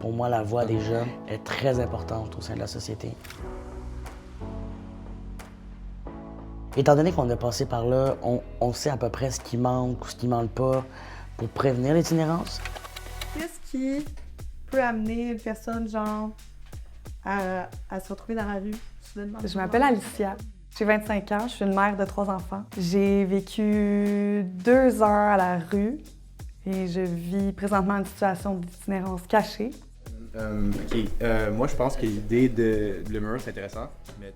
Pour moi, la voix des jeunes est très importante au sein de la société. Étant donné qu'on est passé par là, on sait à peu près ce qui manque ou ce qui manque pas pour prévenir l'itinérance. Qu'est-ce qui peut amener une personne, genre, à se retrouver dans la rue, soudainement? Je m'appelle Alicia. J'ai 25 ans, je suis une mère de 3 enfants. J'ai vécu 2 heures à la rue et je vis présentement une situation d'itinérance cachée. Moi, je pense que l'idée de l'humour, c'est intéressant.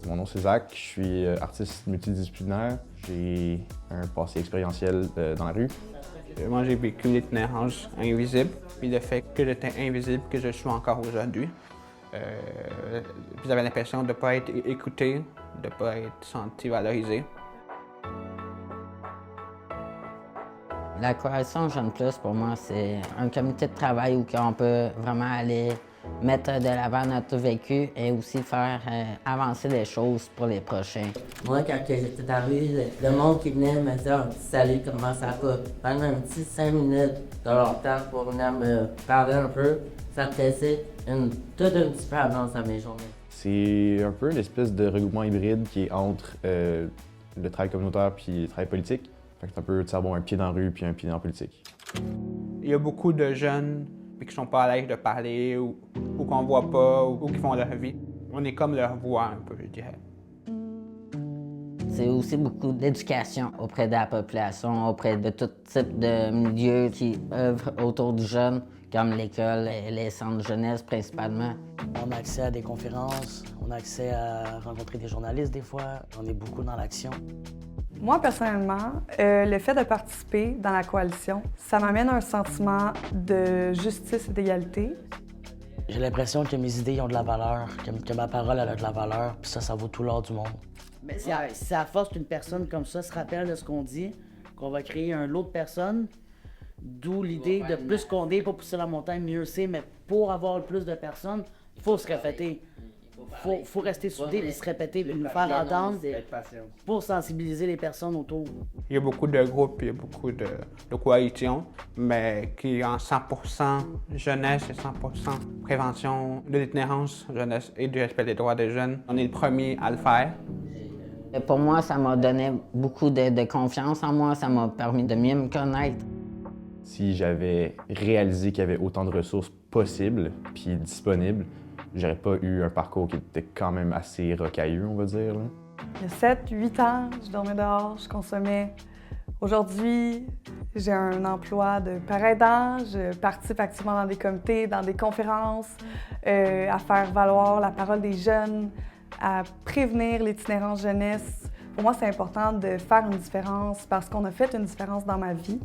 Mon nom, c'est Zach. Je suis artiste multidisciplinaire. J'ai un passé expérientiel dans la rue. Moi, j'ai vécu l'itinérance invisible, puis le fait que j'étais invisible, que je suis encore aujourd'hui. J'avais l'impression de ne pas être écouté, de ne pas être senti valorisé. La coalition Jeunes Plus, pour moi, c'est un comité de travail où on peut vraiment aller mettre de l'avant notre vécu et aussi faire avancer les choses pour les prochains. Moi, quand j'étais dans la rue, le monde qui venait me dire « Salut, comment ça va? » Pendant un petit 5 minutes de leur temps pour venir me parler un peu, ça me faisait toute une différence à mes journées. C'est un peu une espèce de regroupement hybride qui est entre le travail communautaire puis le travail politique. Fait que c'est un peu un pied dans la rue puis un pied dans la politique. Il y a beaucoup de jeunes qui ne sont pas à l'aise de parler ou qu'on ne voit pas ou qui font leur vie. On est comme leur voix un peu, je dirais. C'est aussi beaucoup d'éducation auprès de la population, auprès de tout type de milieux qui œuvrent autour du jeune, comme l'école et les centres de jeunesse principalement. On a accès à des conférences, on a accès à rencontrer des journalistes des fois, on est beaucoup dans l'action. Moi, personnellement, le fait de participer dans la coalition, ça m'amène un sentiment de justice et d'égalité. J'ai l'impression que mes idées ont de la valeur, que ma parole elle a de la valeur, puis ça vaut tout l'or du monde. Mais c'est à force qu'une personne comme ça se rappelle de ce qu'on dit, qu'on va créer un lot de personnes, d'où l'idée de plus qu'on dit, pour pousser la montagne, mieux c'est, mais pour avoir plus de personnes, il faut se répéter. Faut rester soudé et se répéter, nous faire entendre pour sensibiliser les personnes autour. Il y a beaucoup de groupes, il y a beaucoup de coalitions, mais qui ont 100% jeunesse et 100% prévention de l'itinérance jeunesse et du respect des droits des jeunes. On est le premier à le faire. Pour moi, ça m'a donné beaucoup de confiance en moi, ça m'a permis de mieux me connaître. Si j'avais réalisé qu'il y avait autant de ressources possibles puis disponibles, j'aurais pas eu un parcours qui était quand même assez rocailleux, on va dire. Là. Il y a 7-8 ans, je dormais dehors, je consommais. Aujourd'hui, j'ai un emploi de père aidant, je participe activement dans des comités, dans des conférences, à faire valoir la parole des jeunes, à prévenir l'itinérance jeunesse. Pour moi, c'est important de faire une différence parce qu'on a fait une différence dans ma vie.